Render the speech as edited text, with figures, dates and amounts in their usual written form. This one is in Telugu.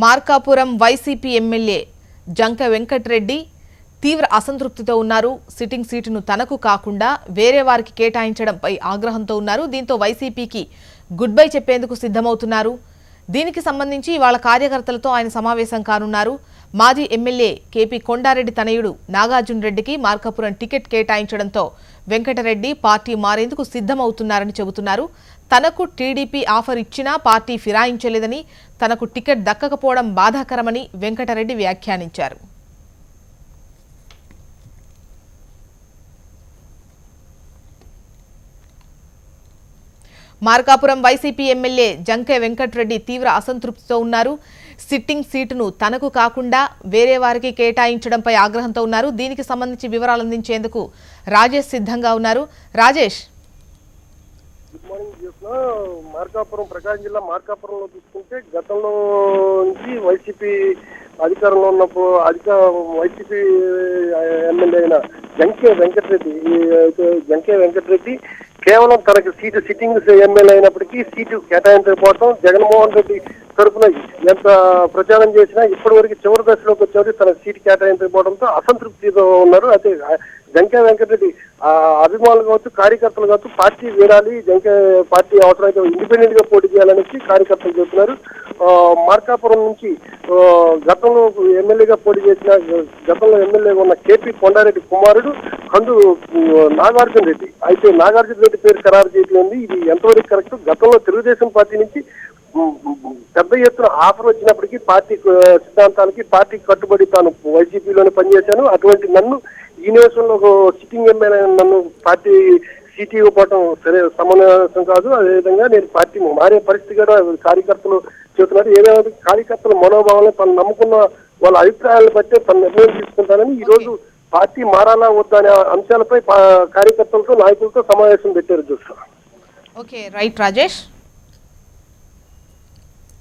మార్కాపురం వైసీపీ ఎమ్మెల్యే జంక వెంకటరెడ్డి తీవ్ర అసంతృప్తితో ఉన్నారు. సిట్టింగ్ సీటును తనకు కాకుండా వేరే వారికి కేటాయించడంపై ఆగ్రహంతో ఉన్నారు. దీంతో వైసీపీకి గుడ్ బై చెప్పేందుకు సిద్ధమవుతున్నారు. దీనికి సంబంధించి వాళ్ళ కార్యకర్తలతో ఆయన సమావేశం కానున్నారు. మాజీ ఎమ్మెల్యే కేపీ కొండారెడ్డి తనయుడు నాగార్జున రెడ్డికి మార్కాపురం టికెట్ కేటాయించడంతో వెంకటరెడ్డి పార్టీ మారేందుకు సిద్ధమవుతున్నారని చెబుతున్నారు. తనకు టీడీపీ ఆఫర్ ఇచ్చినా పార్టీ ఫిరాయించలేదని, తనకు టికెట్ దక్కకపోవడం బాధాకరమని వెంకటరెడ్డి వ్యాఖ్యానించారు. మార్కాపురం వైసీపీ ఎమ్మెల్యే జంకే వెంకటరెడ్డి తీవ్ర అసంతృప్తితో ఉన్నారు. సిట్టింగ్ సీటును తనకు కాకుండా వేరే వారికి కేటాయించడంపై ఆగ్రహంతో ఉన్నారు. దీనికి సంబంధించి వివరాలు అందించేందుకు రాజేష్ సిద్ధంగా ఉన్నారు. Rajesh, good morning. మార్కాపురం ప్రకాశం జిల్లా మార్కాపురంలో తీసుకుంటే గతంలో నుంచి వైసీపీ అధికారంలో ఉన్నప్పుడు వైసీపీ ఎమ్మెల్యే అయిన జంకే వెంకటరెడ్డి కేవలం తనకు సీటు సిట్టింగ్ ఎమ్మెల్యే అయినప్పటికీ సీటు కేటాయించకపోవడం, జగన్మోహన్ రెడ్డి తరఫున ఎంత ప్రచారం చేసినా ఇప్పటి వరకు చివరి దశలోకి వచ్చేది తన సీటు కేటాయించకపోవడంతో అసంతృప్తితో ఉన్నారు. అయితే జంకే వెంకటరెడ్డి అభిమానులు కావచ్చు, కార్యకర్తలు కావచ్చు, పార్టీ వీడాలి, జంకే పార్టీ అవసరమైతే ఇండిపెండెంట్ గా పోటీ చేయాలనేసి కార్యకర్తలు చెబుతున్నారు. మార్కాపురం నుంచి గతంలో ఎమ్మెల్యేగా పోటీ చేసిన గతంలో ఎమ్మెల్యేగా ఉన్న కేపీ కొండారెడ్డి కుమారుడు కందు నాగార్జున రెడ్డి. అయితే నాగార్జున రెడ్డి పేరు ఖరారు చేయట్లేదు. ఇది ఎంతవరకు కరెక్ట్? గతంలో తెలుగుదేశం పార్టీ నుంచి పెద్ద ఎత్తున ఆఫర్ వచ్చినప్పటికీ పార్టీ సిద్ధాంతాలకి పార్టీ కట్టుబడి తాను వైసీపీలోనే పనిచేశాను. అటువంటి నన్ను ఈ నిమిషంలో సిట్టింగ్ ఎమ్మెల్యే నన్ను పార్టీ సీటీ ఇవ్వడం సరే సమంజసం కాదు. అదేవిధంగా నేను పార్టీ మారే పరిస్థితి కూడా కార్యకర్తలు చెబుతున్నారు. ఏదైనా కార్యకర్తల మనోభావాలను తను నమ్ముకున్న వాళ్ళ అభిప్రాయాలను బట్టే తన నిర్ణయం తీసుకుంటానని ఈ రోజు పార్టీ మారాలా వద్దా అనే అంశాలపై కార్యకర్తలతో నాయకులతో సమావేశం పెట్టారు. చూస్తాను. Okay, right Rajesh.